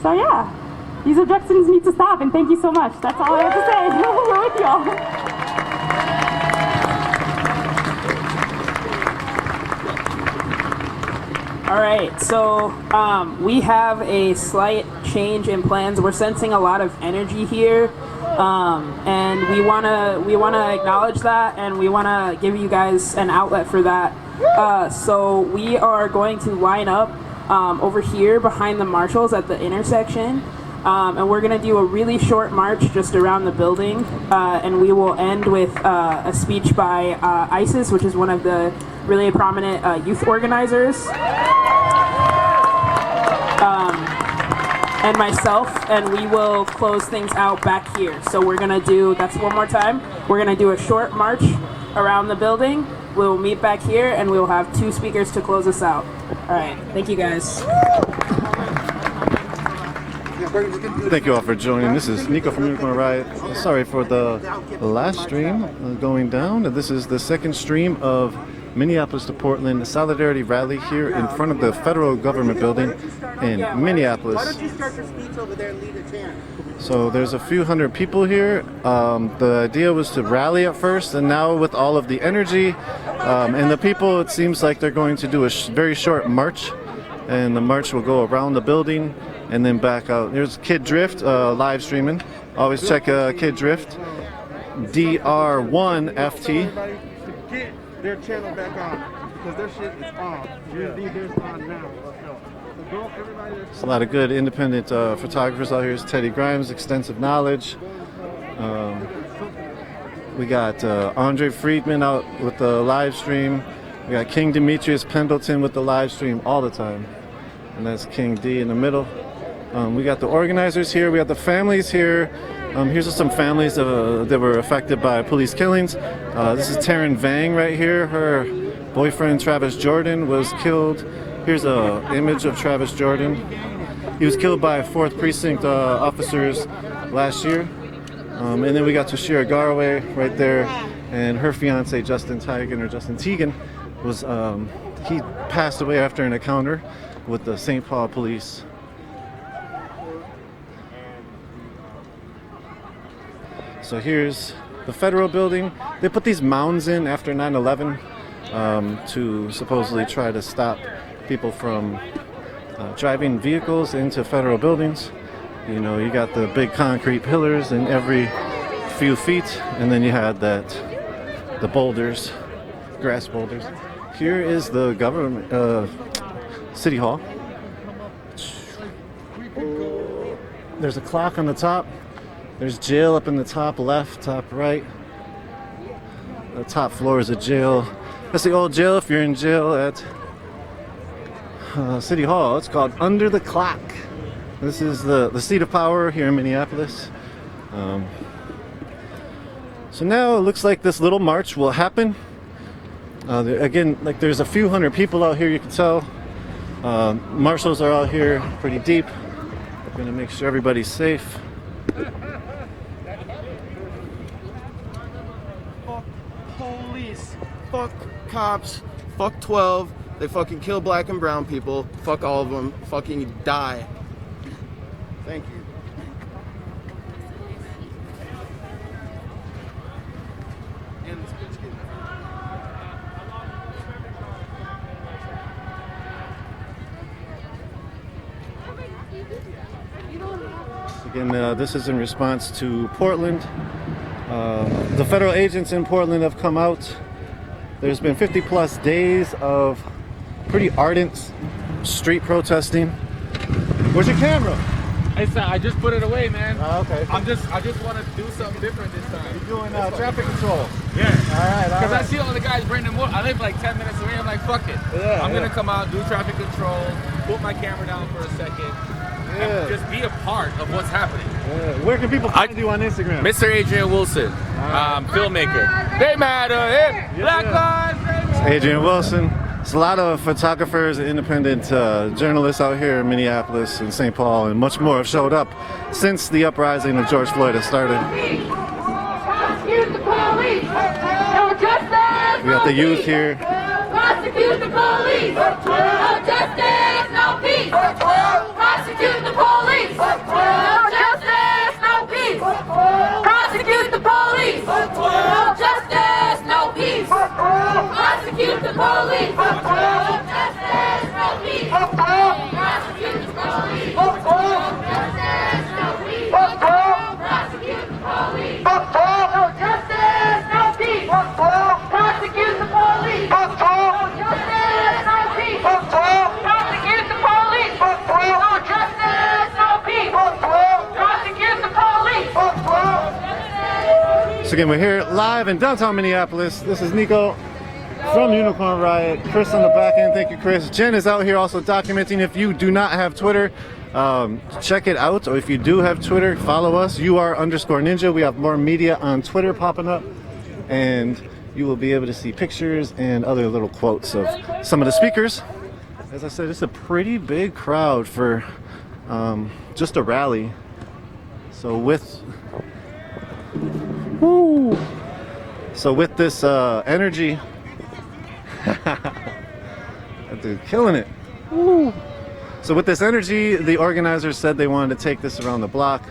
So yeah, these abductions need to stop, and thank you so much. That's all I have to say. We're with y'all. All right, so we have a slight change in plans. We're sensing a lot of energy here, and we wanna acknowledge that, and we wanna give you guys an outlet for that. So we are going to line up over here behind the marshals at the intersection, and we're gonna do a really short march just around the building, and we will end with a speech by ISIS, which is one of the really prominent youth organizers. And myself, and we will close things out back here. So we're gonna do, that's one more time, we're gonna do a short march around the building. We'll meet back here, and we'll have 2 speakers to close us out. All right, thank you guys. Thank you all for joining. This is Nico from Unicorn Riot. Sorry for the last stream going down. This is the second stream of Minneapolis to Portland Solidarity Rally here in front of the federal government building in Minneapolis. So there's a few hundred people here. The idea was to rally at first, and now with all of the energy and the people, it seems like they're going to do a very short march, and the march will go around the building and then back out. There's Kid Drift live streaming. Always check Kid Drift. DR1FT. Their channel back on because their shit is on. Theirs on now. There's a lot of good independent photographers out here. It's Teddy Grimes, extensive knowledge. We got Andre Friedman out with the live stream. We got King Demetrius Pendleton with the live stream all the time, and that's King D in the middle. We got the organizers here. We got the families here. Here's just some families that were affected by police killings. This is Taryn Vang right here. Her boyfriend Travis Jordan was killed. Here's an image of Travis Jordan. He was killed by 4th Precinct officers last year. And then we got Toshira Garway right there, and her fiance Justin Teagan was he passed away after an encounter with the St. Paul police. So here's the federal building. They put these mounds in after 9/11 to supposedly try to stop people from driving vehicles into federal buildings. You know, you got the big concrete pillars in every few feet, and then you had the boulders, grass boulders. Here is the government, City Hall. There's a clock on the top. There's jail up in the top left, top right. The top floor is a jail. That's the old jail if you're in jail at City Hall. It's called Under the Clock. This is the seat of power here in Minneapolis. So now it looks like this little march will happen. Again, like there's a few hundred people out here, you can tell. Marshals are out here pretty deep. We're gonna make sure everybody's safe. Fuck police. Fuck cops. Fuck 12. They fucking kill black and brown people. Fuck all of them. Fucking die. Thank you. Again, this is in response to Portland. The federal agents in Portland have come out. There's been 50 plus days of pretty ardent street protesting. Where's your camera? I just put it away, man. Okay. I just want to do something different this time. You're doing traffic control. Yeah. All right. Because I see all the guys bringing more. I live like 10 minutes away. I'm like, fuck it. Yeah, I'm going to come out, do traffic control, put my camera down for a second, and just be a part of what's happening. Yeah. Where can people find you on Instagram? Mr. Adrian Wilson, filmmaker. They matter. Black Lives Matter. Adrian Wilson. There's a lot of photographers, independent journalists out here in Minneapolis and St. Paul, and much more have showed up since the uprising of George Floyd has started. Prosecute the police! No justice! We got the youth here. Prosecute the police! No justice, no peace! Prosecute the police! police. No justice, no peace. Prosecute the police. No justice, no peace. Prosecute the police. No justice, no peace. Prosecute the police. No justice, no peace. Prosecute the police. No justice, no peace. Prosecute the police. No justice, no peace. Prosecute the police. No justice, no peace. Prosecute the police. So again, we're here live in downtown Minneapolis. This is Nico from Unicorn Riot. Chris on the back end. Thank you, Chris. Jen is out here also documenting. If you do not have Twitter, check it out. Or if you do have Twitter, follow us. UR_ninja. We have more media on Twitter popping up, and you will be able to see pictures and other little quotes of some of the speakers. As I said, it's a pretty big crowd for just a rally. So with this energy, that dude killing it. Woo. So with this energy, the organizers said they wanted to take this around the block,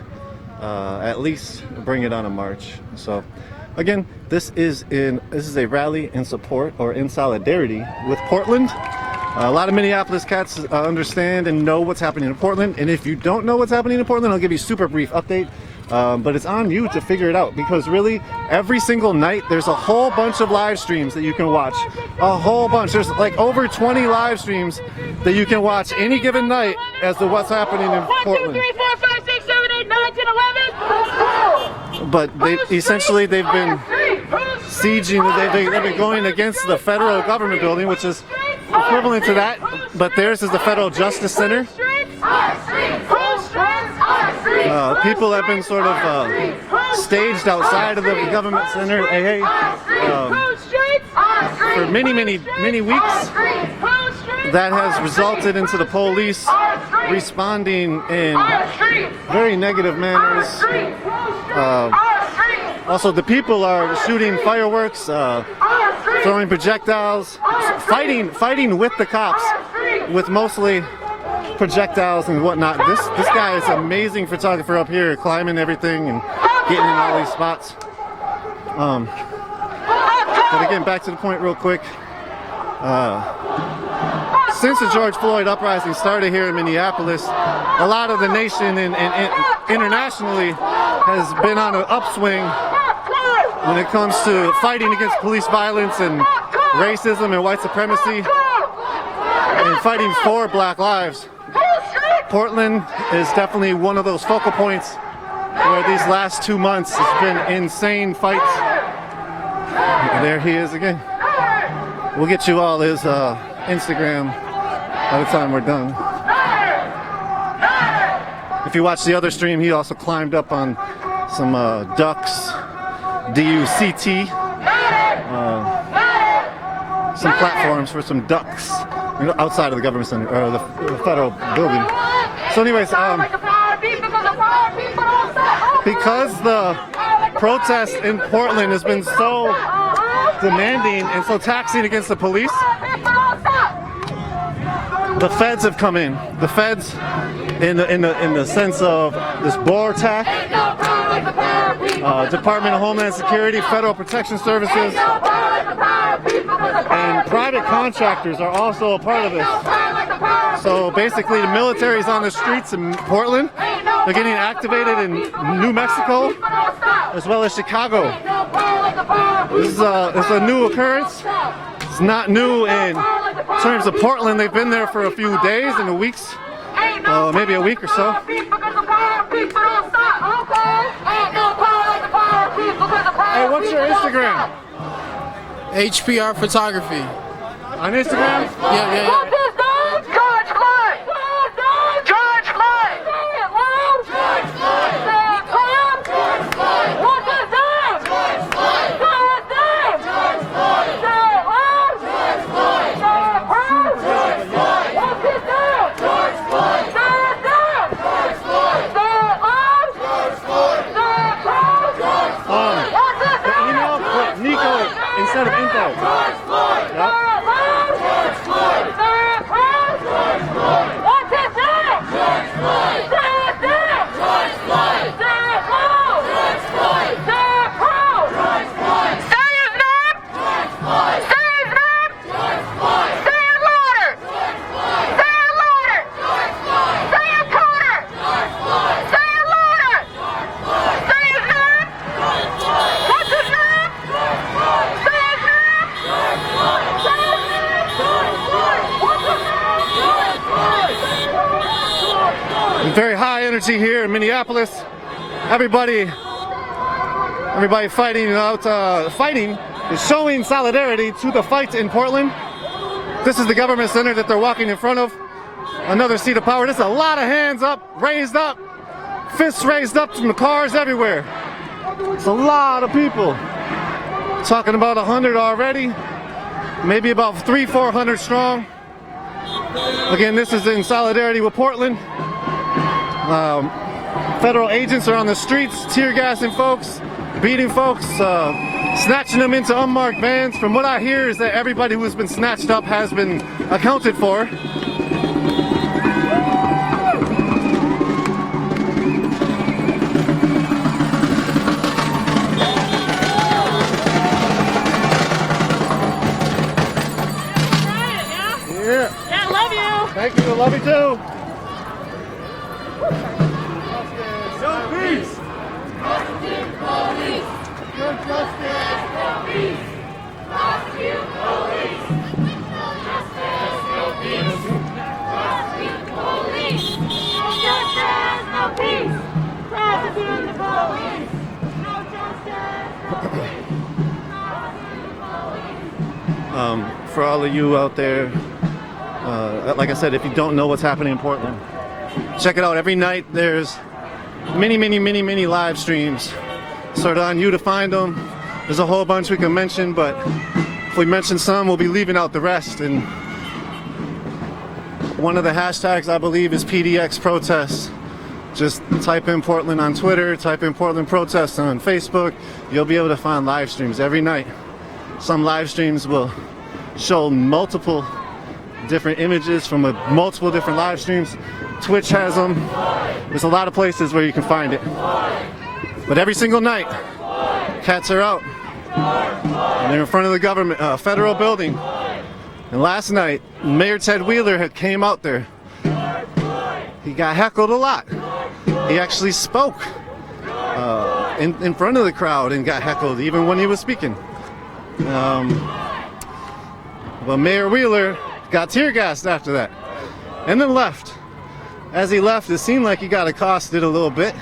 at least bring it on a march. So again, this is a rally in support or in solidarity with Portland. A lot of Minneapolis cats understand and know what's happening in Portland, and if you don't know what's happening in Portland, I'll give you a super brief update. But it's on you to figure it out, because really every single night there's a whole bunch of live streams that you can watch. A whole bunch. There's like over 20 live streams that you can watch any given night as to what's happening in Portland. 1, 2, 3, 4, 5, 6, 7, 8, 9, 10, 11. But they've been sieging, they've been going against the federal government building, which is equivalent to that, but theirs is the Federal Justice Center. People have been sort of staged outside of the government center, for many weeks. That has resulted into the police responding in very negative manners. Also, the people are shooting fireworks, throwing projectiles, fighting with the cops, with mostly projectiles and whatnot. This guy is an amazing photographer up here, climbing everything and getting in all these spots. But again, back to the point real quick. Since the George Floyd uprising started here in Minneapolis, a lot of the nation and internationally has been on an upswing when it comes to fighting against police violence and racism and white supremacy, and fighting for Black lives. Portland is definitely one of those focal points where these last 2 months has been insane fights. And there he is again. We'll get you all his Instagram by the time we're done. If you watch the other stream, he also climbed up on some ducks, D-U-C-T, some platforms for some ducks outside of the government center, or the federal building. So anyways, because the protest in Portland has been so demanding and so taxing against the police, the feds have come in. The feds, in the sense of this BOR attack, Department of Homeland Security, Federal Protection Services, and private contractors are also a part of this. So basically, the military's on the streets in Portland. They're getting activated in New Mexico as well as Chicago. This is a new occurrence. It's not new in terms of Portland. They've been there for a few days and weeks, maybe a week or so. Hey, what's your Instagram? HPR Photography. On Instagram? Yeah. Instead of info. Yep. Very high energy here in Minneapolis. Everybody fighting is showing solidarity to the fight in Portland. This is the government center that they're walking in front of. Another seat of power. There's a lot of hands up, raised up, fists raised up from the cars everywhere. It's a lot of people. Talking about 100 already, maybe about 300-400 strong. Again, this is in solidarity with Portland. Federal agents are on the streets, tear gassing folks, beating folks, snatching them into unmarked vans. From what I hear is that everybody who has been snatched up has been accounted for. Yeah, I love you. Thank you, I love you too. No peace. Prosecute police. No justice. No peace. Prosecute police. No justice. No peace. Prosecute police. No justice. No peace. Prosecute the police. No justice. No peace. Prosecute the police. For all of you out there, like I said, if you don't know what's happening in Portland, check it out. Every night there's many live streams. Sort of on you to find them. There's a whole bunch we can mention, but if we mention some, we'll be leaving out the rest. And one of the hashtags, I believe, is PDX protests. Just type in Portland on Twitter, type in Portland protests on Facebook. You'll be able to find live streams every night. Some live streams will show multiple different images from multiple different live streams. Twitch has them. There's a lot of places where you can find it. But every single night, cats are out. And they're in front of the government, federal building. And last night, Mayor Ted Wheeler had came out there. He got heckled a lot. He actually spoke in front of the crowd and got heckled even when he was speaking. But Mayor Wheeler got tear gassed after that and then left. As he left, it seemed like he got accosted a little bit.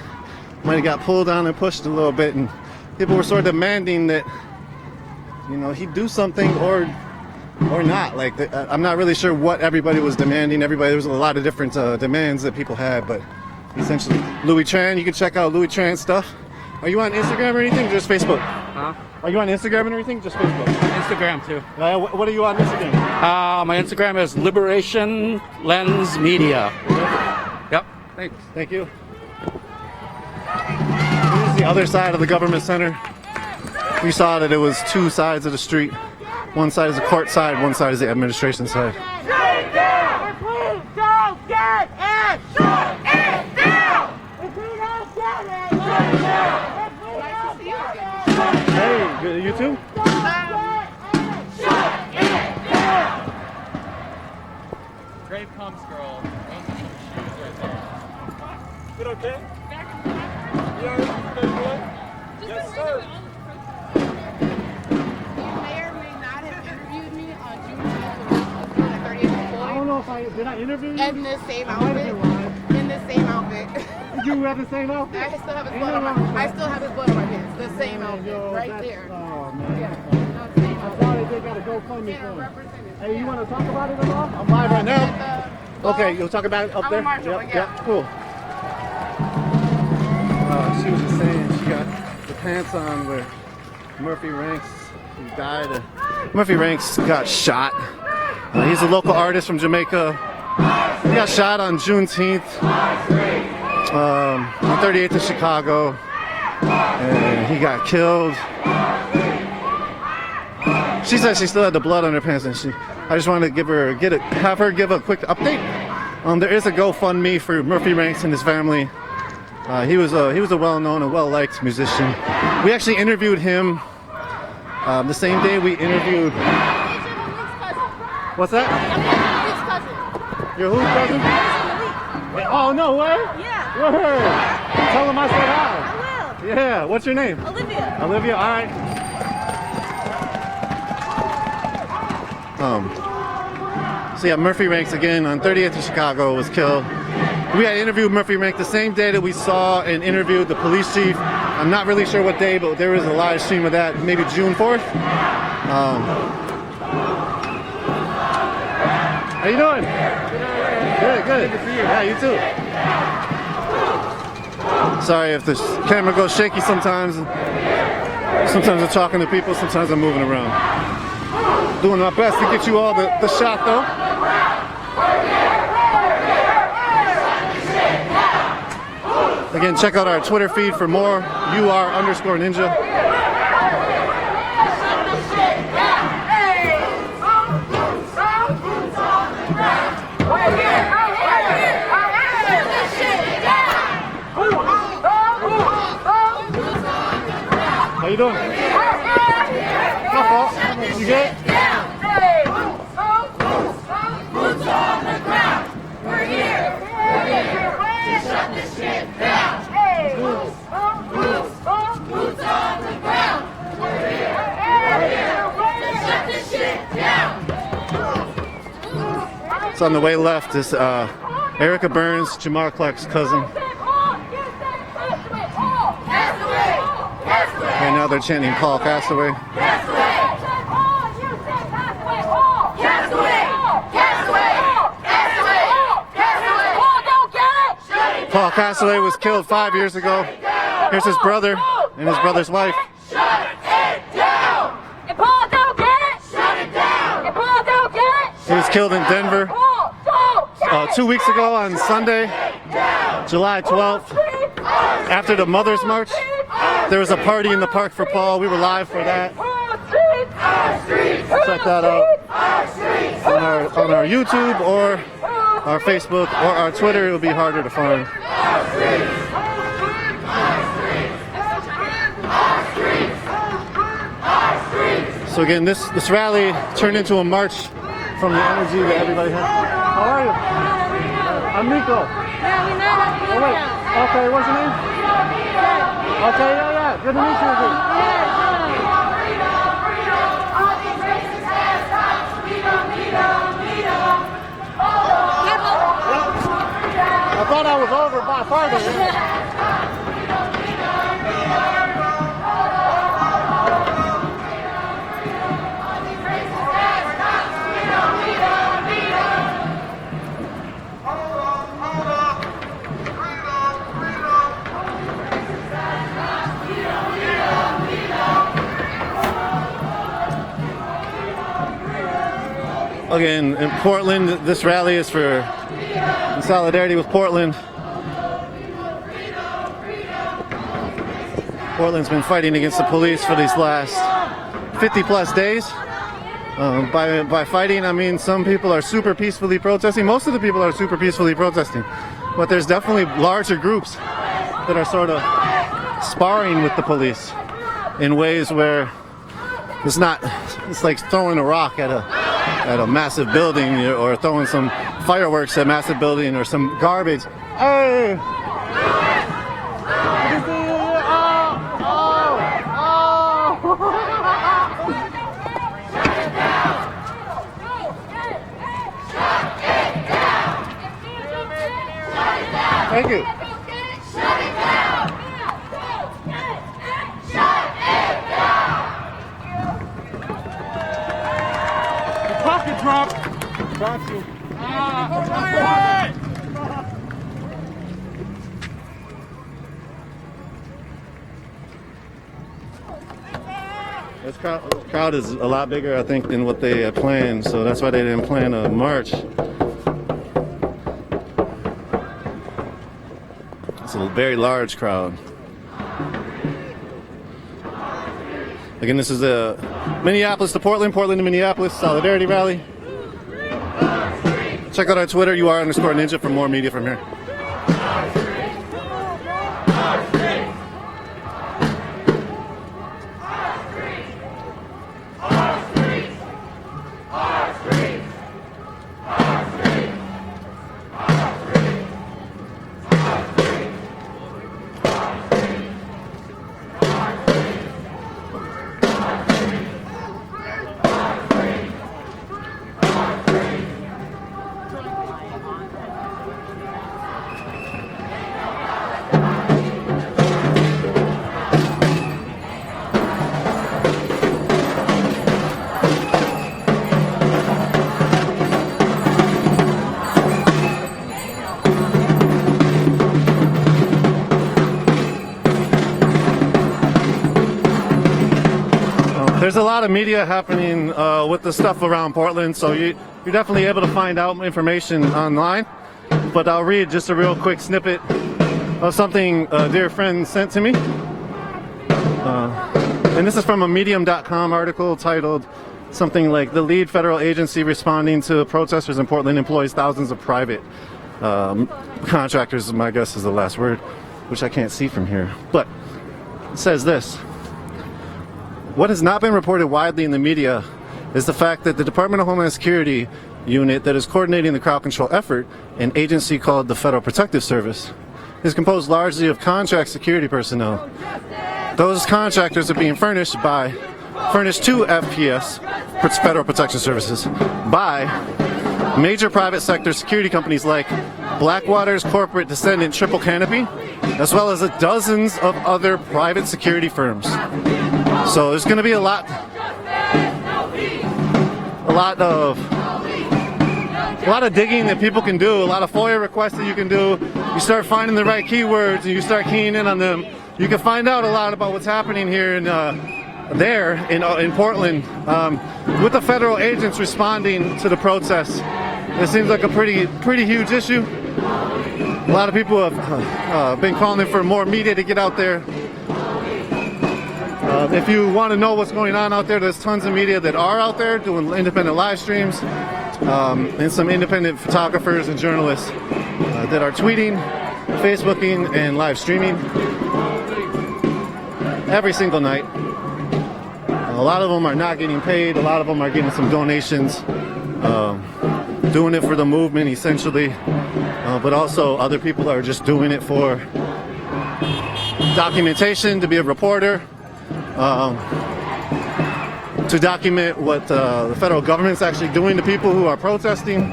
Might have got pulled down and pushed a little bit, and people were sort of demanding that, you know, he do something or not. Like, I'm not really sure what everybody was demanding. There was a lot of different demands that people had, but essentially, Louis Tran, you can check out Louis Tran's stuff. Are you on Instagram or anything? Just Facebook? Huh? Are you on Instagram and everything? Just Facebook? Instagram too. What are you on Instagram? My Instagram is Liberation Lens Media. Yep. Thanks. Thank you. This is the other side of the government center. We saw that it was two sides of the street. One side is the court side, one side is the administration side. Shut it down! If we don't get it, shut it down! If we don't get it, shut it down! If we don't get it, shut it down! Hey, you too? Shut it down! Grave comes, girl. Those are some shoes right there. Is it okay? Yeah, you guys good? Yes, sir. You may or may not have interviewed me on June 30th before. I don't know if did I interview you? In the same outfit. In the same outfit. You have the same outfit? I still have his blood on my pants. The same outfit. Right there. Oh, man. Yeah. I thought they got a GoFundMe for it. Hey, you want to talk about it at all? I'm live right now. Okay, you'll talk about it up there? Yep, cool. She was just saying she got the pants on where Murphy Ranks, he died. Murphy Ranks got shot. He's a local artist from Jamaica. He got shot on Juneteenth, on 38th in Chicago, and he got killed. She said she still had the blood on her pants, and I just wanted to have her give a quick update. There is a GoFundMe for Murphy Ranks and his family. He was a well-known and well-liked musician. We actually interviewed him the same day we interviewed. What's that? Your whose cousin? Oh, no way? Yeah. Word. Tell him I said hi. I will. Yeah. What's your name? Olivia. Olivia. All right. So yeah, Murphy Ranks again on 30th in Chicago was killed. We had interviewed Murphy Rank the same day that we saw and interviewed the police chief. I'm not really sure what day, but there was a live stream of that, maybe June 4th. How you doing? Good, good. Yeah, you too. Sorry if the camera goes shaky sometimes. Sometimes I'm talking to people, sometimes I'm moving around. Doing my best to get you all the shot though. Again, check out our Twitter feed for more. UR_ninja. How you doing? You good? Boots on the ground. We're here. To shut this shit down. Boots on the ground. We're here. To shut this shit down. So on the way left is Erica Burns, Jamar Clark's cousin. Right now they're chanting Paul Castaway. Paul Castaway was killed 5 years ago. Here's his brother and his brother's wife. Shut it down! If Paul don't get it, shut it down! If Paul don't get it, He was killed in Denver 2 weeks ago on Sunday, July 12th. After the Mother's March, there was a party in the park for Paul. We were live for that. Check that out on our YouTube or our Facebook or our Twitter. It will be harder to find. So again, this rally turned into a march from the energy that everybody has. How are you? I'm Nico. Oh wait. Okay, what's your name? Okay, yeah. Good to meet you again. I thought I was over by farther. Again, in Portland, this rally is in solidarity with Portland. Portland's been fighting against the police for these last 50 plus days. By fighting, I mean some people are super peacefully protesting. Most of the people are super peacefully protesting. But there's definitely larger groups that are sort of sparring with the police in ways where it's like throwing a rock at a massive building or throwing some fireworks at a massive building or some garbage. Hey! Thank you. Shut it down! Shut it down! Pocket drop. Got you. This crowd is a lot bigger, I think, than what they had planned, so that's why they didn't plan a march. It's a very large crowd. Again, this is the Minneapolis to Portland, Portland to Minneapolis Solidarity Rally. Check out our Twitter, UR_ninja, for more media from here. There's a lot of media happening with the stuff around Portland, so you're definitely able to find out information online. But I'll read just a real quick snippet of something a dear friend sent to me. And this is from a Medium.com article titled something like, "The lead federal agency responding to protesters in Portland employs thousands of private contractors," my guess is the last word, which I can't see from here. But it says this: "What has not been reported widely in the media is the fact that the Department of Homeland Security unit that is coordinating the crowd control effort, an agency called the Federal Protective Service, is composed largely of contract security personnel. Those contractors are being furnished to FPS, Federal Protection Services, by major private sector security companies like Blackwater's corporate descendant Triple Canopy, as well as dozens of other private security firms." So there's going to be a lot of digging that people can do, a lot of FOIA requests that you can do. You start finding the right keywords and you start keying in on them. You can find out a lot about what's happening here in Portland with the federal agents responding to the protests. It seems like a pretty huge issue. A lot of people have been calling for more media to get out there. If you want to know what's going on out there, there's tons of media that are out there doing independent live streams, and some independent photographers and journalists that are tweeting, Facebooking, and live streaming every single night. A lot of them are not getting paid. A lot of them are getting some donations, doing it for the movement essentially, but also other people are just doing it for documentation, to be a reporter, to document what the federal government's actually doing to people who are protesting,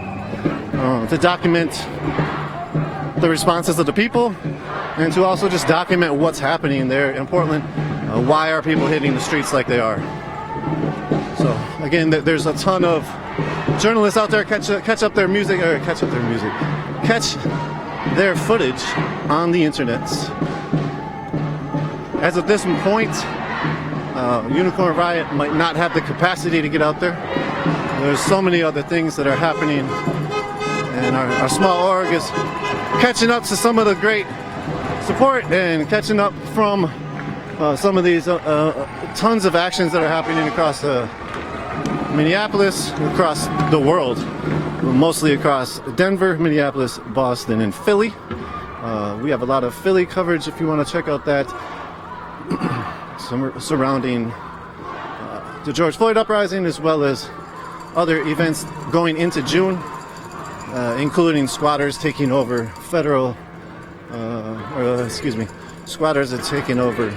to document the responses of the people, and to also just document what's happening there in Portland. Why are people hitting the streets like they are? So again, there's a ton of journalists out there catch their footage on the internet. As of this point, Unicorn Riot might not have the capacity to get out there. There's so many other things that are happening, and our small org is catching up to some of the great support and catching up from some of these tons of actions that are happening across Minneapolis, across the world, mostly across Denver, Minneapolis, Boston, and Philly. We have a lot of Philly coverage if you want to check out that. Surrounding the George Floyd uprising, as well as other events going into June, including squatters taking over squatters are taking over,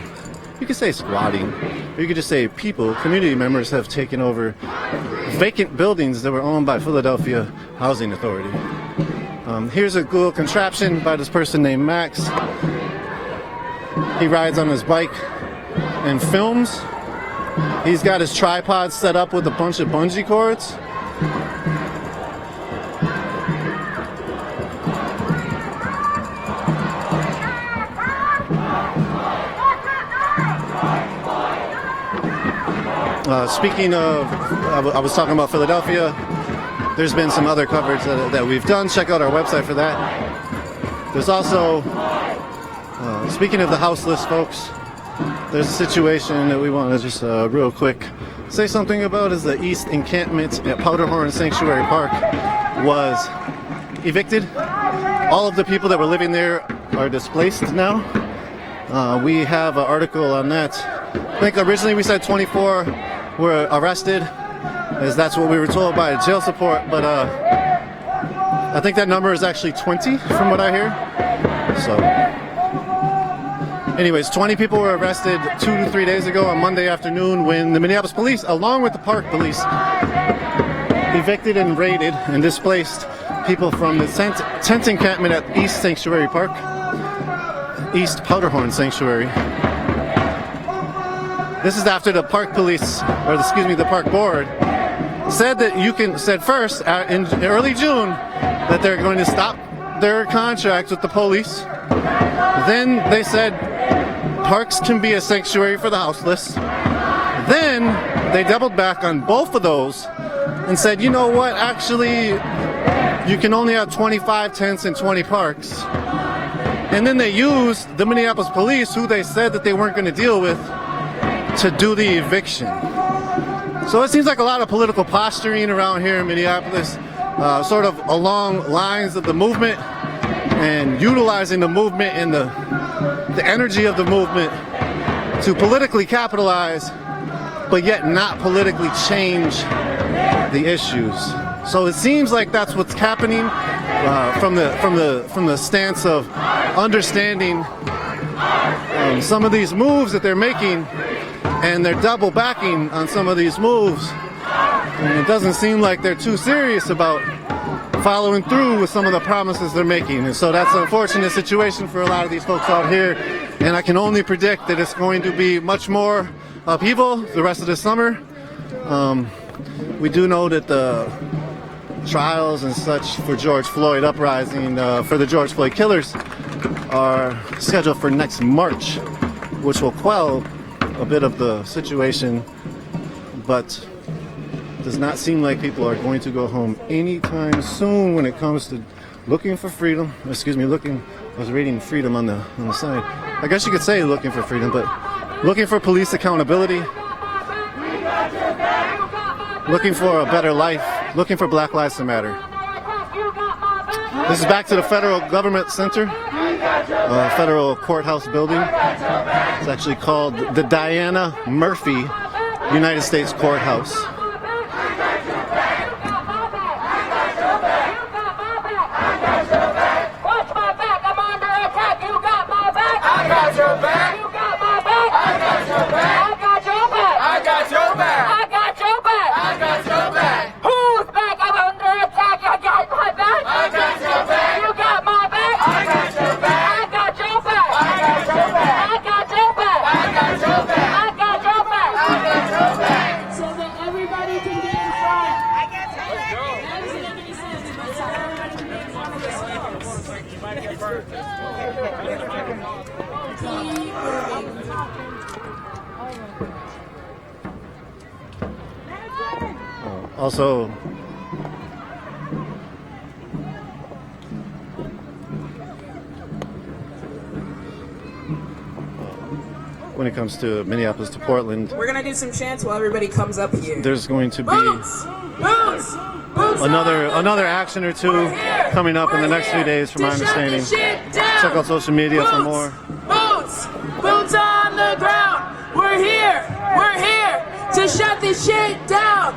you could say squatting, or you could just say community members have taken over vacant buildings that were owned by Philadelphia Housing Authority. Here's a Google contraption by this person named Max. He rides on his bike and films. He's got his tripod set up with a bunch of bungee cords. Speaking of, I was talking about Philadelphia. There's been some other coverage that we've done. Check out our website for that. There's also, speaking of the houseless folks, there's a situation that we want to just real quick say something about. Is the East Encampment at Powderhorn Sanctuary Park was evicted. All of the people that were living there are displaced now. We have an article on that. I think originally we said 24 were arrested, as that's what we were told by jail support, but I think that number is actually 20 from what I hear. So anyways, 20 people were arrested 2 to 3 days ago on Monday afternoon when the Minneapolis police, along with the park police, evicted and raided and displaced people from the tent encampment at East Sanctuary Park, East Powderhorn Sanctuary. This is after the park police, or the park board, said first in early June that they're going to stop their contracts with the police. Then they said parks can be a sanctuary for the houseless. Then they doubled back on both of those and said, you know what, actually, you can only have 25 tents in 20 parks. And then they used the Minneapolis police, who they said that they weren't going to deal with, to do the eviction. So it seems like a lot of political posturing around here in Minneapolis, sort of along lines of the movement and utilizing the movement and the energy of the movement to politically capitalize, but yet not politically change the issues. So it seems like that's what's happening from the stance of understanding some of these moves that they're making, and they're double backing on some of these moves. And it doesn't seem like they're too serious about following through with some of the promises they're making. And so that's an unfortunate situation for a lot of these folks out here. And I can only predict that it's going to be much more upheaval the rest of the summer. We do know that the trials and such for George Floyd uprising, for the George Floyd killers, are scheduled for next March, which will quell a bit of the situation, but it does not seem like people are going to go home anytime soon when it comes to looking for freedom. Excuse me, I was reading freedom on the side. I guess you could say looking for freedom, but looking for police accountability, looking for a better life, looking for Black Lives to Matter. This is back to the Federal Government Center, Federal Courthouse building. It's actually called the Diana Murphy United States Courthouse. Also, when it comes to Minneapolis to Portland, We're gonna do some chants while everybody comes up here. there's going to be Boots! Boots! Boots another action or two coming up in the next few days, from my understanding. Check out social media for more. Boots! Boots on the ground! We're here! We're here to shut this shit down!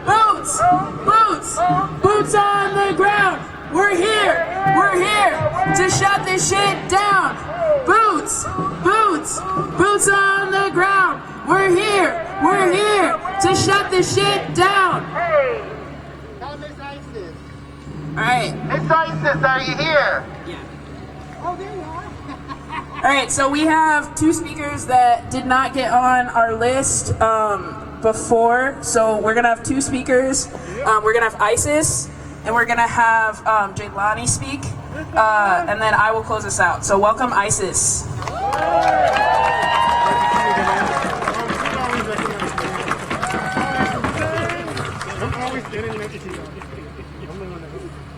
Boots! Boots! Boots on the ground! We're here! We're here to shut this shit down! Boots! Boots! Boots on the ground! We're here! We're here to shut this shit down! Hey! Tell Miss Isis. Alright. Miss Isis, are you here? Oh, there you are. Alright, so we have two speakers that did not get on our list before, so we're gonna have two speakers. We're gonna have Isis, and we're gonna have Jaylani speak, and then I will close this out. So welcome, Isis.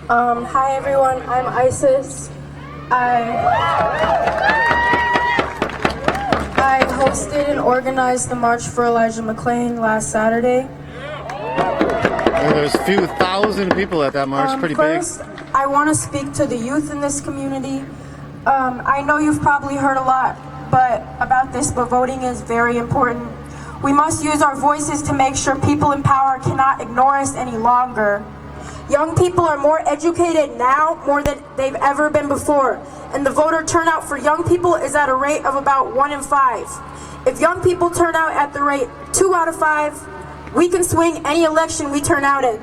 Hi everyone, I'm Isis. I hosted and organized the March for Elijah McClain last Saturday. There's a few thousand people at that march, pretty first, big. I want to speak to the youth in this community. I know you've probably heard a lot about this, but voting is very important. We must use our voices to make sure people in power cannot ignore us any longer. Young people are more educated now, more than they've ever been before, and the voter turnout for young people is at a rate of about 1 in 5. If young people turn out at the rate 2 out of 5, we can swing any election we turn out in.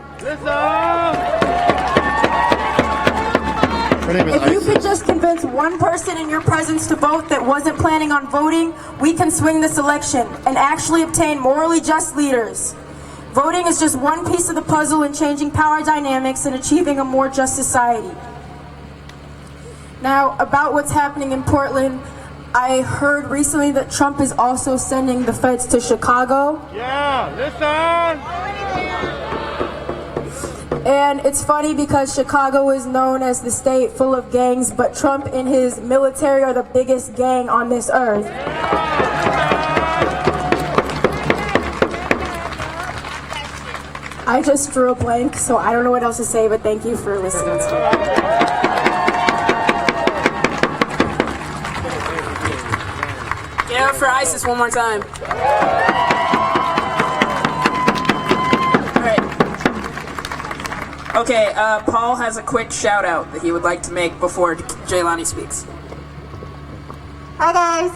If you could just convince one person in your presence to vote that wasn't planning on voting, we can swing this election and actually obtain morally just leaders. Voting is just one piece of the puzzle in changing power dynamics and achieving a more just society. Now, about what's happening in Portland, I heard recently that Trump is also sending the feds to Chicago. Yeah, listen! And it's funny because Chicago is known as the state full of gangs, but Trump and his military are the biggest gang on this earth. I just drew a blank, so I don't know what else to say, but thank you for listening to me. Get out for ISIS one more time. Okay, Paul has a quick shout out that he would like to make before Jaylani speaks. Hi guys,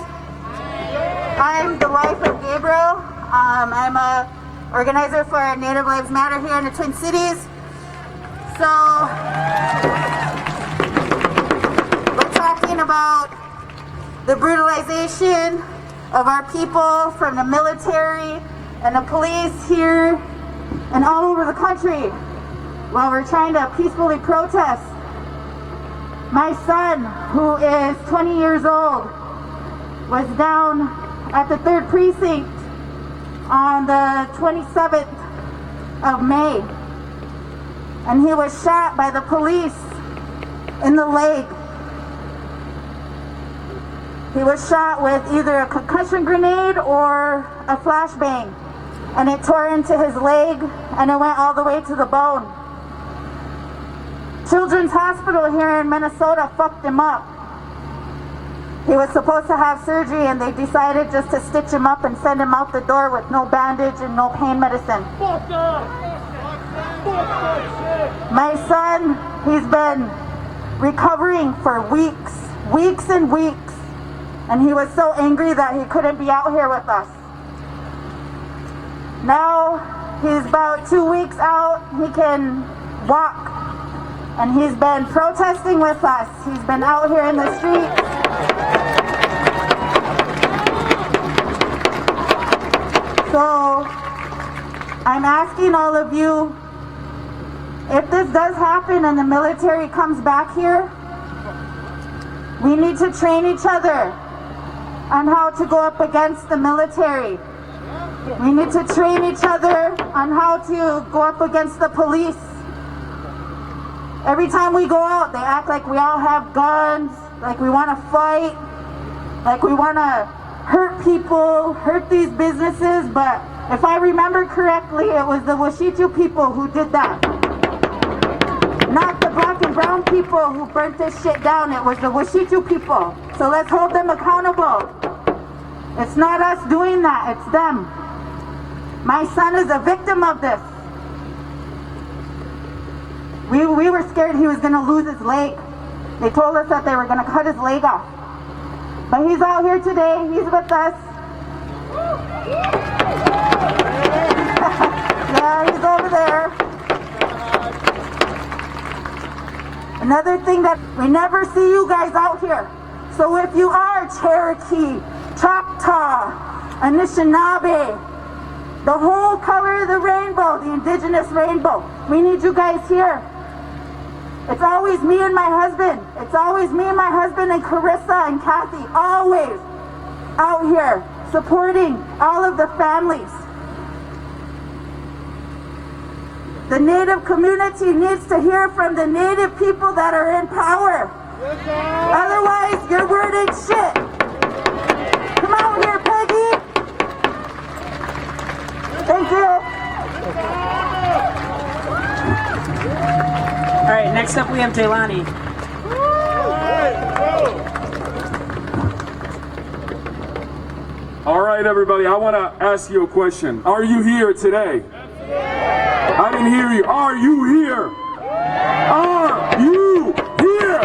I'm the wife of Gabriel. I'm a organizer for Native Lives Matter here in the Twin Cities. So, we're talking about the brutalization of our people from the military and the police here and all over the country while we're trying to peacefully protest. My son, who is 20 years old, was down at the 3rd Precinct on the 27th of May, and he was shot by the police in the leg. He was shot with either a concussion grenade or a flashbang, and it tore into his leg and it went all the way to the bone. Children's Hospital here in Minnesota fucked him up. He was supposed to have surgery and they decided just to stitch him up and send him out the door with no bandage and no pain medicine. My son, he's been recovering for weeks and weeks, and he was so angry that he couldn't be out here with us. Now he's about 2 weeks out, he can walk, and he's been protesting with us. He's been out here in the streets. So I'm asking all of you, if this does happen and the military comes back here, we need to train each other on how to go up against the military. We need to train each other on how to go up against the police. Every time we go out, they act like we all have guns, like we want to fight, like we want to hurt people, hurt these businesses, but if I remember correctly, it was the Washitu people who did that. Not the black and brown people who burnt this shit down, it was the Washitu people. So let's hold them accountable. It's not us doing that, it's them. My son is a victim of this. We were scared he was going to lose his leg. They told us that they were going to cut his leg off. But he's out here today, he's with us. Yeah, he's over there. Another thing that we never see you guys out here. So if you are Cherokee, Choctaw, Anishinaabe, the whole color of the rainbow, the indigenous rainbow, we need you guys here. It's always me and my husband. It's always me and my husband and Carissa and Kathy, always out here supporting all of the families. The Native community needs to hear from the Native people that are in power. Otherwise, your word ain't shit. Come out here, Peggy. Thank you. All right, next up we have Jaylani. All right, everybody, I want to ask you a question. Are you here today? I didn't hear you. Are you here? Are you here?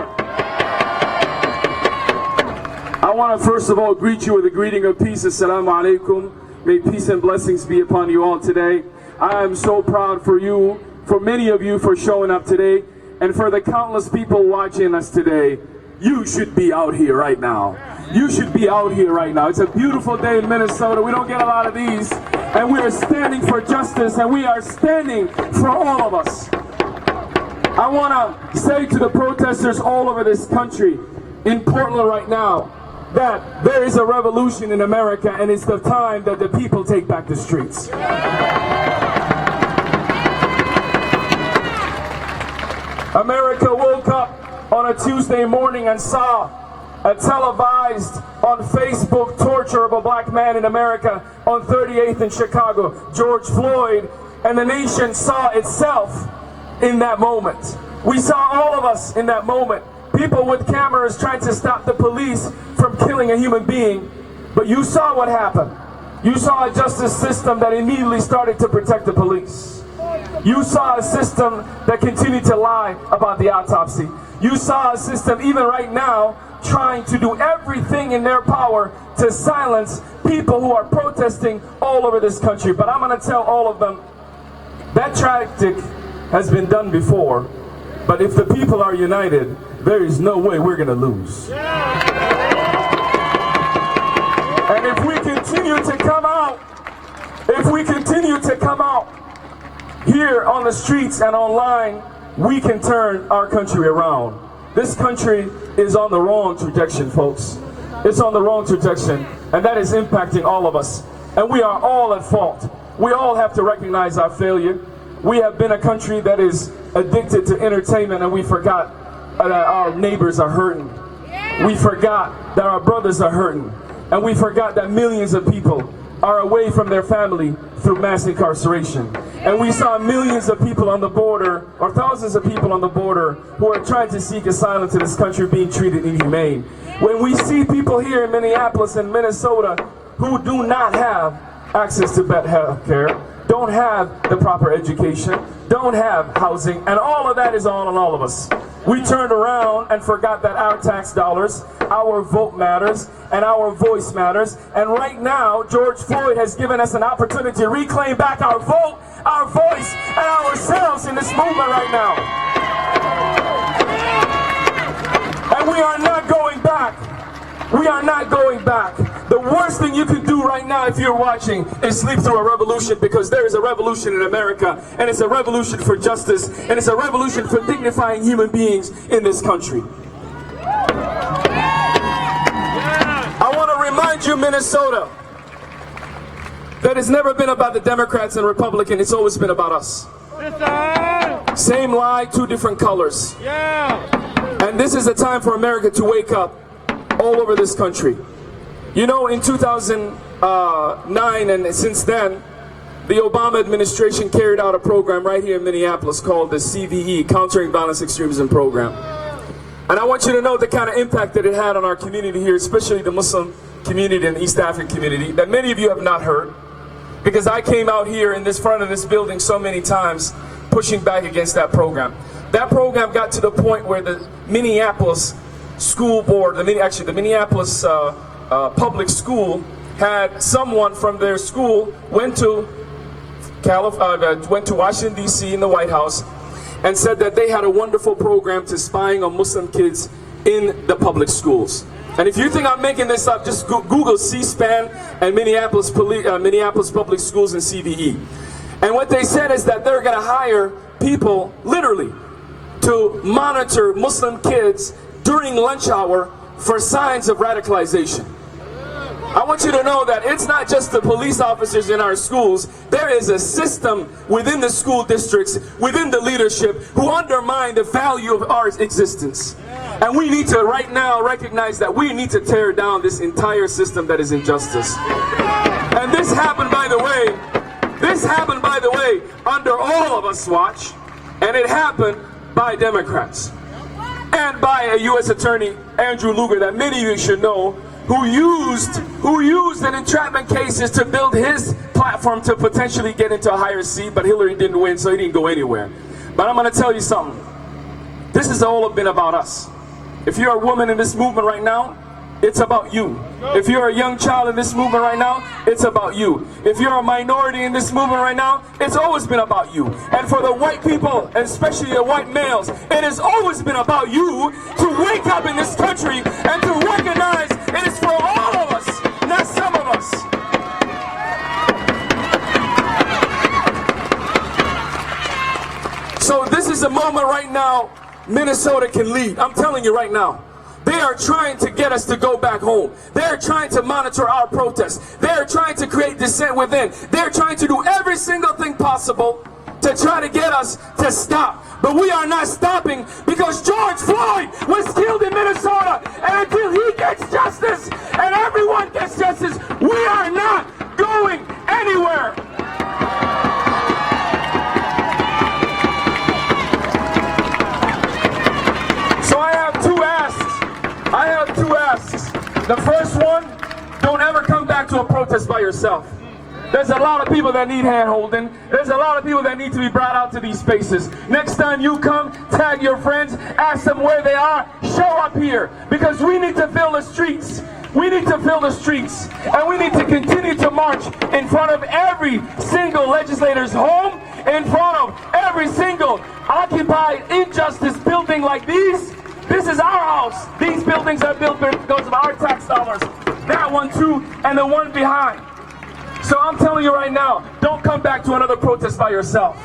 I want to first of all greet you with a greeting of peace. Assalamu alaikum. May peace and blessings be upon you all today. I am so proud for you, for many of you, for showing up today, and for the countless people watching us today. You should be out here right now. You should be out here right now. It's a beautiful day in Minnesota. We don't get a lot of these. And we are standing for justice, and we are standing for all of us. I want to say to the protesters all over this country, in Portland right now, that there is a revolution in America, and it's the time that the people take back the streets. America woke up on a Tuesday morning and saw a televised on Facebook torture of a black man in America on 38th in Chicago, George Floyd, and the nation saw itself in that moment. We saw all of us in that moment. People with cameras trying to stop the police from killing a human being. But you saw what happened. You saw a justice system that immediately started to protect the police. You saw a system that continued to lie about the autopsy. You saw a system, even right now, trying to do everything in their power to silence people who are protesting all over this country. But I'm going to tell all of them, that tactic has been done before. But if the people are united, there is no way we're going to lose. And if we continue to come out, here on the streets and online, we can turn our country around. This country is on the wrong trajectory, folks. It's on the wrong trajectory, and that is impacting all of us. And we are all at fault. We all have to recognize our failure. We have been a country that is addicted to entertainment, and we forgot that our neighbors are hurting. We forgot that our brothers are hurting. And we forgot that millions of people are away from their family through mass incarceration. And we saw millions of people on the border, or thousands of people on the border, who are trying to seek asylum to this country being treated inhumane. When we see people here in Minneapolis and Minnesota who do not have access to better health care, don't have the proper education, don't have housing, and all of that is on all of us. We turned around and forgot that our tax dollars, our vote matters, and our voice matters. And right now, George Floyd has given us an opportunity to reclaim back our vote, our voice, and ourselves in this movement right now. And we are not going back. We are not going back. The worst thing you can do right now if you're watching is sleep through a revolution, because there is a revolution in America, and it's a revolution for justice, and it's a revolution for dignifying human beings in this country. I want to remind you, Minnesota, that it's never been about the Democrats and Republicans, it's always been about us. Same lie, two different colors. And this is a time for America to wake up all over this country. You know, in 2009 and since then, the Obama administration carried out a program right here in Minneapolis called the CVE, Countering Violence Extremism Program. And I want you to know the kind of impact that it had on our community here, especially the Muslim community and East African community, that many of you have not heard, because I came out here in this front of this building so many times pushing back against that program. That program got to the point where the Minneapolis school board, the Minneapolis public school, had someone from their school went to Washington D.C. in the White House and said that they had a wonderful program to spying on Muslim kids in the public schools. And if you think I'm making this up, just Google C-SPAN and Minneapolis public schools and CVE. And what they said is that they're going to hire people, literally, to monitor Muslim kids during lunch hour for signs of radicalization. I want you to know that it's not just the police officers in our schools. There is a system within the school districts, within the leadership, who undermine the value of our existence. And we need to right now recognize that we need to tear down this entire system that is injustice. And this happened, by the way, under all of us watch, and it happened by Democrats. And by a U.S. Attorney, Andrew Lugar, that many of you should know, who used an entrapment cases to build his platform to potentially get into a higher seat, but Hillary didn't win, so he didn't go anywhere. But I'm going to tell you something. This has all been about us. If you're a woman in this movement right now, it's about you. If you're a young child in this movement right now, it's about you. If you're a minority in this movement right now, it's always been about you. And for the white people, and especially the white males, it has always been about you to wake up in this country and to recognize it is for all of us, not some of us. So this is a moment right now Minnesota can lead. I'm telling you right now. They are trying to get us to go back home. They're trying to monitor our protests. They're trying to create dissent within. They're trying to do every single thing possible to try to get us to stop. But we are not stopping because George Floyd was killed in Minnesota. And until he gets justice and everyone gets justice, we are not going anywhere. So I have two asks. The first one, don't ever come back to a protest by yourself. There's a lot of people that need hand-holding. There's a lot of people that need to be brought out to these spaces. Next time you come, tag your friends, ask them where they are, show up here. Because we need to fill the streets. We need to fill the streets. And we need to continue to march in front of every single legislator's home, in front of every single occupied injustice building like these. This is our house. These buildings are built because of our tax dollars. That one too, and the one behind. So I'm telling you right now, don't come back to another protest by yourself.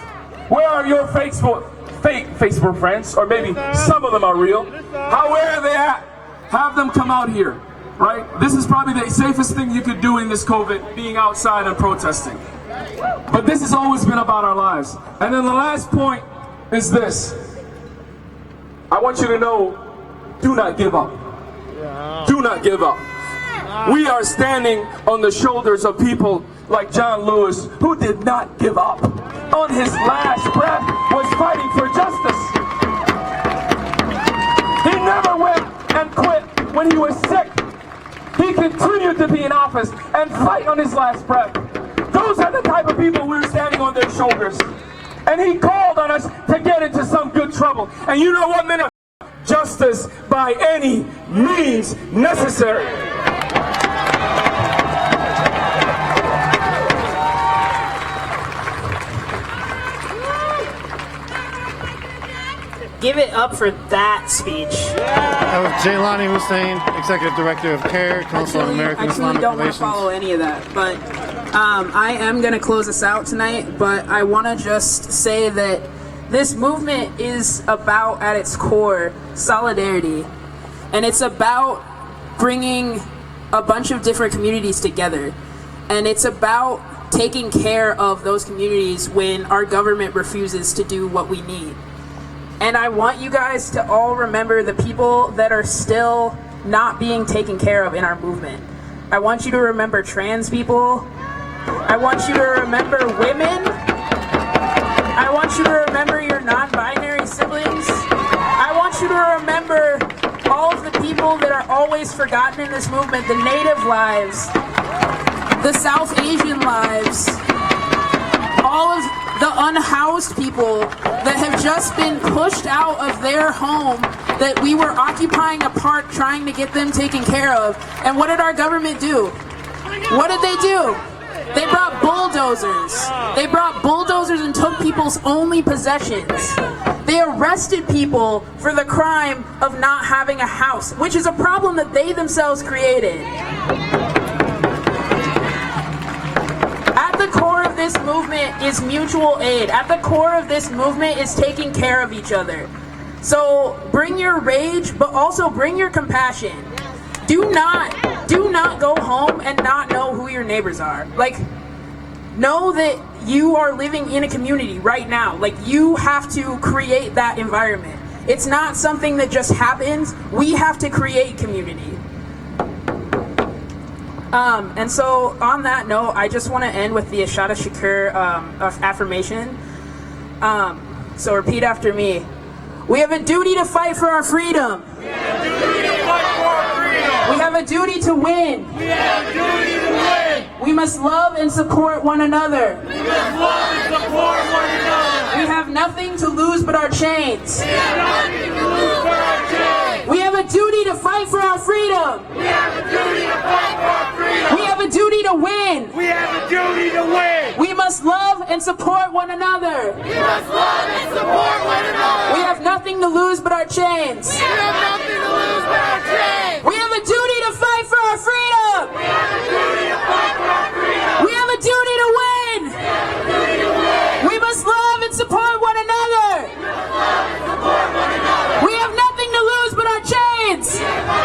Where are your fake Facebook friends? Or maybe some of them are real. Where are they at? Have them come out here, right? This is probably the safest thing you could do in this COVID, being outside and protesting. But this has always been about our lives. And then the last point is this. I want you to know, do not give up. Do not give up. We are standing on the shoulders of people like John Lewis, who did not give up. On his last breath was fighting for justice. He never went and quit when he was sick. He continued to be in office and fight on his last breath. Those are the type of people we're standing on their shoulders. And he called on us to get into some good trouble. And you know what, Minneapolis? Justice by any means necessary. Give it up for that speech. That was Jaylani Hussein, Executive Director of CARE, Council on American Islamic don't Relations. want to follow any of that, but I am going to close us out tonight, but I want to just say that this movement is about, at its core, solidarity. And it's about bringing a bunch of different communities together. And it's about taking care of those communities when our government refuses to do what we need. And I want you guys to all remember the people that are still not being taken care of in our movement. I want you to remember trans people. I want you to remember women. I want you to remember your non-binary siblings. I want you to remember all of the people that are always forgotten in this movement, the Native lives, the South Asian lives, all of the unhoused people that have just been pushed out of their home that we were occupying a park trying to get them taken care of. And what did our government do? What did they do? They brought bulldozers. They brought bulldozers and took people's only possessions. They arrested people for the crime of not having a house, which is a problem that they themselves created. At the core of this movement is mutual aid. At the core of this movement is taking care of each other. So bring your rage, but also bring your compassion. Do not go home and not know who your neighbors are. Like, know that you are living in a community right now. Like, you have to create that environment. It's not something that just happens. We have to create community. And so on that note, I just want to end with the Ashada Shakur affirmation. So repeat after me. We have a duty to fight for our freedom. We have a duty to fight for our freedom. We have a duty to win. We have a duty to win. We must love and support one another. We must love and support one another. We have nothing to lose but our chains. We have nothing to lose but our chains. We have a duty to fight for our freedom. We have a duty to fight for our freedom. We have a duty to win. We have a duty to win. We must love and support one another. We must love and support one another. We have nothing to lose but our chains. We have nothing to lose but our chains. We have a duty to fight for our freedom. We have a duty to fight for our freedom. We have a duty to win. We have a duty to win. We must love and support one another. We must love and support one another. We have nothing to lose but our chains. We have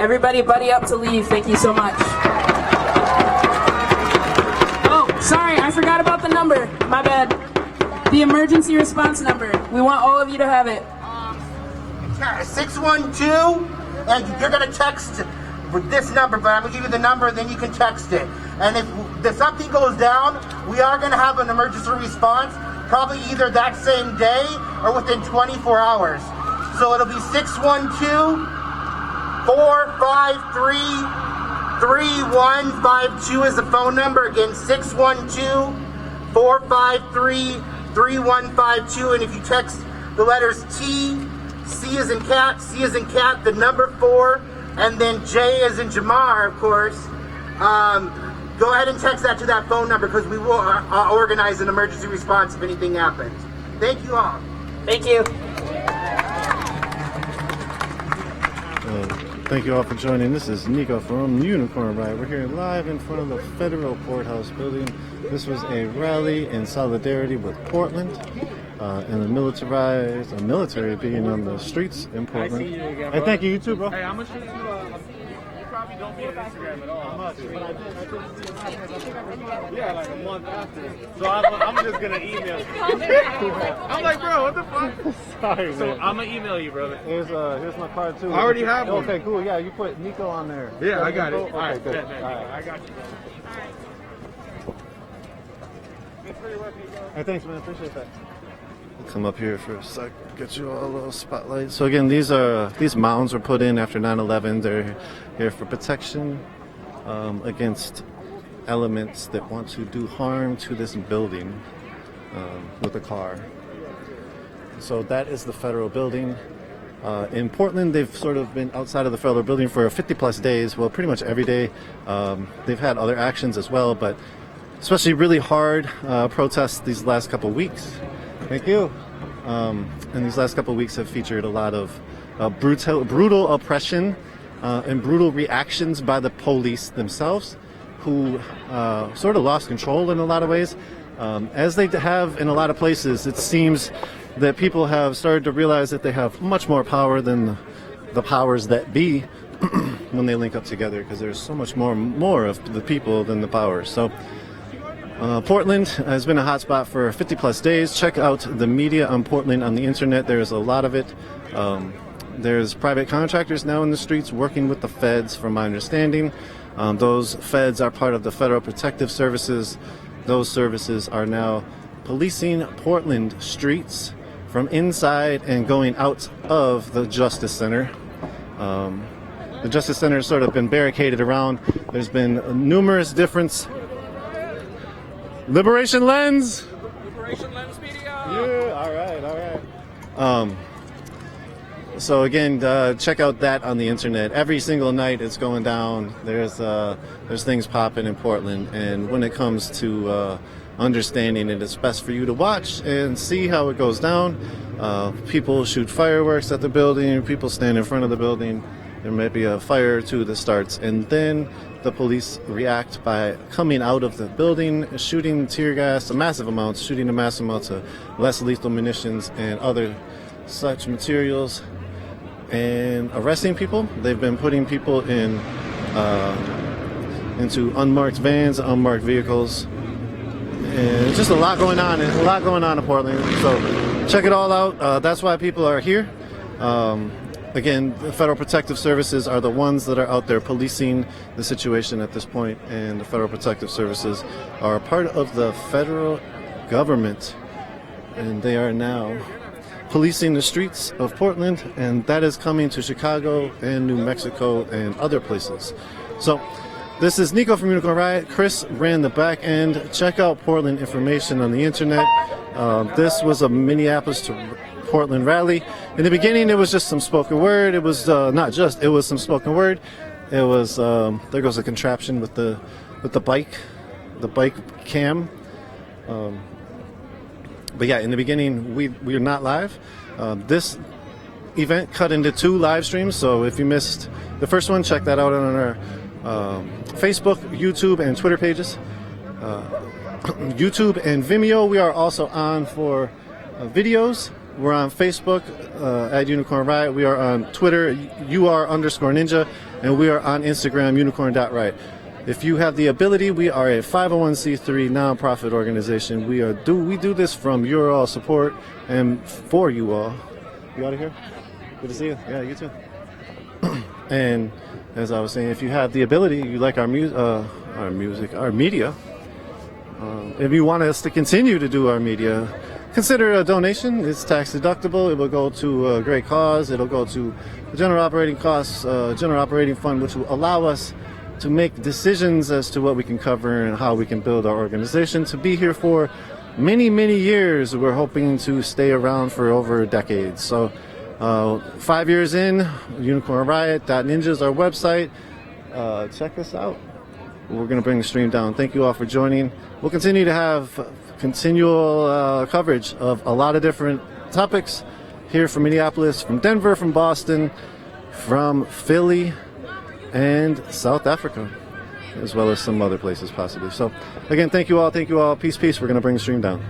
everybody buddy up to leave. Thank you so much. Oh, sorry, I forgot about the number. My bad. The emergency response number. We want all of you to have it. 612, and you're gonna text with this number, but I'm gonna give you the number, and then you can text it. And if something goes down, we are gonna have an emergency response, probably either that same day or within 24 hours. So it'll be 612-453-3152 is the phone number. Again, 612-453-3152, and if you text the letters T, C as in cat, the number 4, and then J as in Jamar, of course. Go ahead and text that to that phone number because we will organize an emergency response if anything happens. Thank you all. Thank you. Thank you all for joining. This is Nico from Unicorn Ride. We're here live in front of the federal courthouse building. This was a rally in solidarity with Portland. And the military being on the streets in Portland. Hey, thank you, you too, bro. Hey, how much did you probably don't be on Instagram at all. How much? Yeah, like a month after. So I'm just gonna email you. I'm like, bro, what the fuck? Sorry, so man. I'm gonna email you, brother. Here's my card too. I already have one. Okay, cool. Yeah, you put Nico on there. Yeah, I got it. Okay, All right, good. bet. All right. I got you, bro. Hey, thanks, man. Appreciate that. Come up here for a sec, get you all a little spotlight. So again, these mounds were put in after 9/11. They're here for protection against elements that want to do harm to this building with a car. So that is the federal building. In Portland, they've sort of been outside of the federal building for 50 plus days. Well, pretty much every day. They've had other actions as well, but especially really hard protests these last couple weeks. Thank you. And these last couple of weeks have featured a lot of brutal oppression and brutal reactions by the police themselves, who sort of lost control in a lot of ways. As they have in a lot of places, it seems that people have started to realize that they have much more power than the powers that be when they link up together, because there's so much more of the people than the powers. So Portland has been a hotspot for 50 plus days. Check out the media on Portland on the internet. There's a lot of it. There's private contractors now in the streets working with the feds, from my understanding. Those feds are part of the Federal Protective Services. Those services are now policing Portland streets from inside and going out of the Justice Center. The Justice Center has sort of been barricaded around. There's been numerous different Liberation Lens. Liberation Lens Media. Yeah, all right. So again, check out that on the internet. Every single night it's going down. There's things popping in Portland, and when it comes to understanding it, it's best for you to watch and see how it goes down. People shoot fireworks at the building. People stand in front of the building. There may be a fire or two that starts, and then the police react by coming out of the building, shooting tear gas, massive amounts of less lethal munitions and other such materials, and arresting people. They've been putting people into unmarked vans, unmarked vehicles, and just a lot going on in Portland. So check it all out. That's why people are here. Again, the Federal Protective Services are the ones that are out there policing the situation at this point, and the Federal Protective Services are a part of the federal government, and they are now policing the streets of Portland, and that is coming to Chicago and New Mexico and other places. So this is Nico from Unicorn Riot. Chris ran the back end. Check out Portland information on the internet. This was a Minneapolis to Portland rally. In the beginning, it was just some spoken word. It was it was some spoken word. It was there goes a contraption with the bike cam. But yeah, in the beginning, we are not live. This event cut into 2 live streams. So if you missed the first one, check that out on our Facebook, YouTube, and Twitter pages. YouTube and Vimeo. We are also on for videos. We're on Facebook at Unicorn Riot. We are on Twitter, UR_Ninja. and we are on Instagram, unicorn.right. If you have the ability, we are a 501c3 nonprofit organization. We do this from your all support and for you all. You out of here? Good to see you. Yeah, you too. And as I was saying, if you have the ability, you like our media, if you want us to continue to do our media, consider a donation. It's tax deductible. It will go to a great cause. It'll go to the general operating costs, general operating fund, which will allow us to make decisions as to what we can cover and how we can build our organization to be here for many, many years. We're hoping to stay around for over a decade. So 5 years in, unicornriot.ninja is our website. Check us out. We're going to bring the stream down. Thank you all for joining. We'll continue to have continual coverage of a lot of different topics here from Minneapolis, from Denver, from Boston, from Philly, and South Africa, as well as some other places possibly. So again, thank you all. Peace, peace. We're going to bring the stream down.